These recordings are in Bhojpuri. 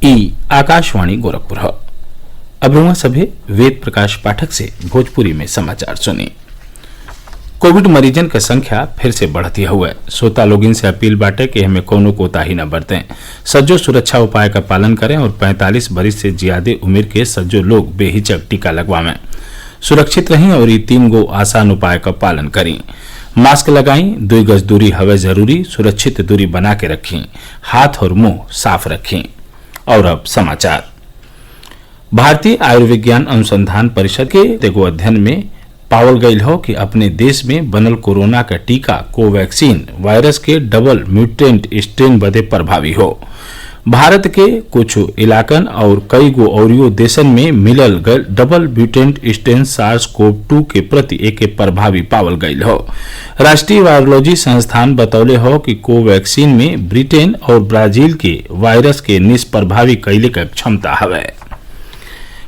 ई आकाशवाणी गोरखपुर। अब रुआ सभे वेद प्रकाश पाठक से भोजपुरी में समाचार सुनी। कोविड मरीजन क संख्या फिर से बढ़ती हुए श्रोता लोगिन से अपील बाटे कि हमें कोनो कोताही न बरतें, सज्जो सुरक्षा उपाय का पालन करें और 45 बरिस से ज्यादा उम्र के सज्जो लोग बेहिचक टीका लगवावें। सुरक्षित रहें और ये 3 गो आसान उपाय का पालन करें। मास्क लगाएं, 2 गज दूरी हवे जरूरी, सुरक्षित दूरी बना के रखें, हाथ और मुंह साफ रखें। और अब समाचार। भारतीय आयुर्विज्ञान अनुसंधान परिषद के एगो अध्ययन में पावल गईल हो कि अपने देश में बनल कोरोना का टीका कोवैक्सीन वायरस के डबल म्यूटेंट स्ट्रेन बदे प्रभावी हो। भारत के कुछ इलाकन और कई गो औरियो देशन में मिलल गल डबल म्यूटेंट स्ट्रेन SARS-CoV-2 के प्रति एके प्रभावी पावल गईल हो। राष्ट्रीय वायरोलॉजी संस्थान बतौले हो कि कोवैक्सीन में ब्रिटेन और ब्राजील के वायरस के निष्प्रभावी कैले का क्षमता हवे।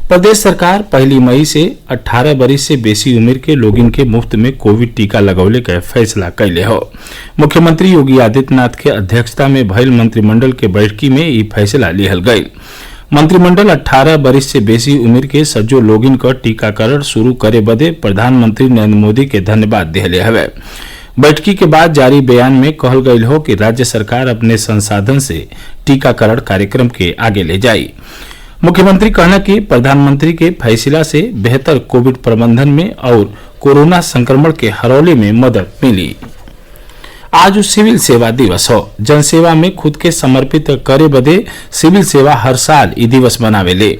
प्रदेश सरकार 1 मई से 18 बरिस से बेसी उम्र के लोगिन के मुफ्त में कोविड टीका लगौले का फैसला कैले हो। मुख्यमंत्री योगी आदित्यनाथ के अध्यक्षता में भइल मंत्रिमंडल के बैठकी में ये फैसला लिहल गयी। मंत्रिमंडल 18 बरिस से बेसी उम्र के सज्जो लोगिन का टीकाकरण शुरू करे बदे प्रधानमंत्री नरेंद्र मोदी के धन्यवाद दिहले हवे। बैठकी के बाद जारी बयान में कहल गयल हो कि राज्य सरकार अपने संसाधन से टीकाकरण कार्यक्रम के आगे ले जाई। मुख्यमंत्री कहना कि प्रधानमंत्री के फैसला से बेहतर कोविड प्रबंधन में और कोरोना संक्रमण के हरौले में मदद मिली। आज सिविल सेवा दिवस हो। जनसेवा में खुद के समर्पित करे बदे सिविल सेवा हर साल ई दिवस मनावेले।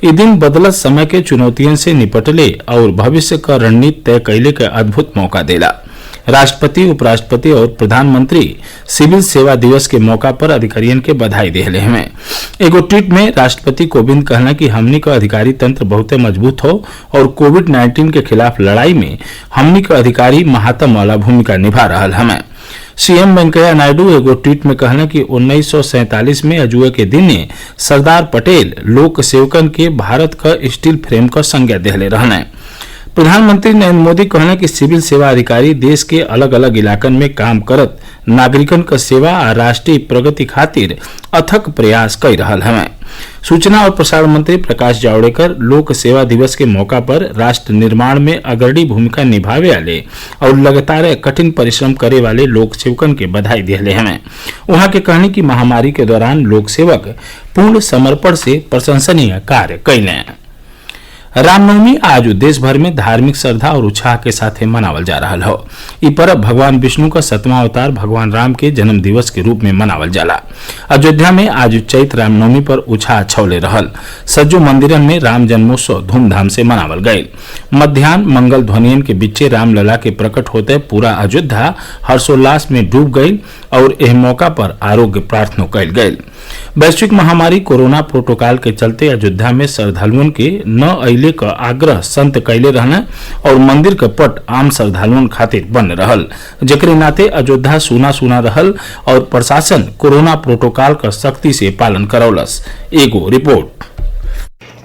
ई दिन बदलत समय के चुनौतियन से निपटले और भविष्य का रणनीति तय कैले का अद्भुत मौका देला। राष्ट्रपति, उपराष्ट्रपति और प्रधानमंत्री सिविल सेवा दिवस के मौका पर अधिकारियों के बधाई दिले हमें। एगो ट्वीट में राष्ट्रपति कोविंद कहना कि हमनी का अधिकारी तंत्र बहुत मजबूत हो और कोविड-19 के खिलाफ लड़ाई में हमनी का अधिकारी महात्म वाला भूमिका निभा रहा हमें। सीएम वेंकैया नायडू एगो ट्वीट में कहना कि 1947 में अजुए के दिन सरदार पटेल लोक सेवकन के भारत का स्टील फ्रेम का संज्ञा दिले रहने। प्रधानमंत्री नरेंद्र मोदी कहना कि सिविल सेवा अधिकारी देश के अलग अलग इलाकन में काम करत नागरिकन का सेवा और राष्ट्रीय प्रगति खातिर अथक प्रयास कर रहा हमें। सूचना और प्रसारण मंत्री प्रकाश जावड़ेकर लोक सेवा दिवस के मौका पर राष्ट्र निर्माण में अग्रणी भूमिका निभावे वाले और लगातार कठिन परिश्रम करे वाले लोक सेवकन के बधाई दिले हमें। वहां के कहने की महामारी के दौरान लोक सेवक पूर्ण समर्पण से प्रशंसनीय कार्य कैले। रामनवमी आज देश भर में धार्मिक श्रद्धा और उत्साह के साथ मनावल जा रहा हो। ये पर्व भगवान विष्णु का 7वां अवतार भगवान राम के जन्म दिवस के रूप में मनावल जाला। अयोध्या में आज चैत्र रामनवमी पर उत्साह छौले रहल। सज्जो मंदिरन में राम जन्मोत्सव धूमधाम से मनावल गये। मध्यान्ह मंगल ध्वनियन के बीचे रामलला के प्रकट होते पूरा अयोध्या हर्षोल्लास में डूब गई और यह मौका पर आरोग्य प्रार्थना कैल गये। वैश्विक महामारी कोरोना प्रोटोकॉल के चलते अयोध्या में श्रद्धालुओं के न अइले का आग्रह संत कैले रहना और मंदिर का पट आम श्रद्धालुओं खातिर बन रहल, जेकरे नाते अयोध्या सूना सूना रहल और प्रशासन कोरोना प्रोटोकॉल का सख्ती से पालन करौलस। एगो रिपोर्ट।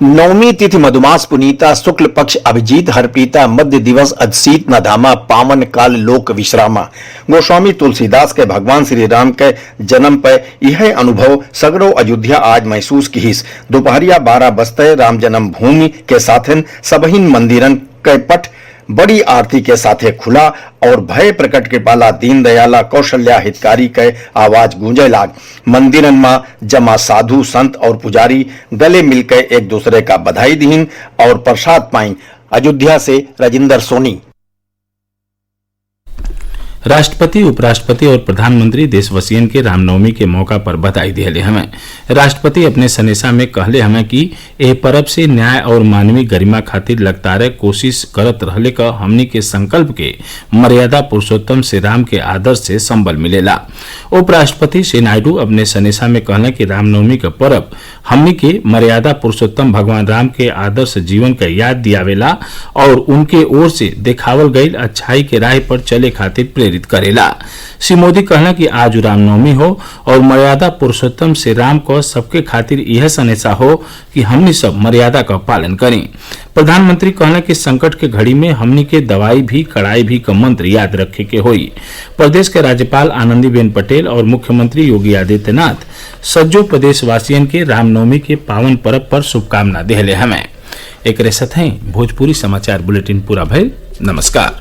नवमी तिथि मधुमास पुनीता शुक्ल पक्ष अभिजीत हरपीता मध्य दिवस अदसीत न धामा पावन काल लोक विश्रामा। गोस्वामी तुलसीदास के भगवान श्री राम के जन्म पर यह अनुभव सगरो अयोध्या आज महसूस किहिस। दोपहरिया 12 बजते राम जन्म भूमि के साथन सबहिन मंदिरन के पट बड़ी आरती के साथे खुला और भय प्रकट के पाला दीन दयाला कौशल्या हितकारी के आवाज गूंजे लाग। मंदिरन में जमा साधु संत और पुजारी गले मिलकर एक दूसरे का बधाई दीन और प्रसाद पाई। अयोध्या से राजिंदर सोनी। राष्ट्रपति, उपराष्ट्रपति और प्रधानमंत्री देशवासियन के रामनवमी के मौका पर बधाई दिले हमें। राष्ट्रपति अपने संदेशा में कहले हमें कि यह पर्व से न्याय और मानवीय गरिमा खातिर लगातार कोशिश करत रहले का हमनी के संकल्प के मर्यादा पुरुषोत्तम श्री राम के आदर्श से संबल मिलेला। उपराष्ट्रपति श्री नायडू अपने संदेशा में कहले कि रामनवमी का पर्व हमनी के मर्यादा पुरुषोत्तम भगवान राम के आदर्श जीवन का याद दियावेला और उनके ओर से देखावल गई अच्छाई के राह पर चले खातिर प्रेरित प्रेरित करेला। श्री मोदी कहला कि आज रामनवमी हो और मर्यादा पुरुषोत्तम श्री राम को सबके खातिर यह संदेशा हो कि हमनी सब मर्यादा का पालन करें। प्रधानमंत्री कहला कि संकट के घड़ी में हमनी के दवाई भी कड़ाई भी का मंत्र याद रखे के होई। प्रदेश के राज्यपाल आनंदीबेन पटेल और मुख्यमंत्री योगी आदित्यनाथ सज्जो प्रदेशवासियन के रामनवमी के पावन पर्व पर शुभकामना देहले हमें। एक साथ भोजपुरी समाचार बुलेटिन पूरा भइल। नमस्कार।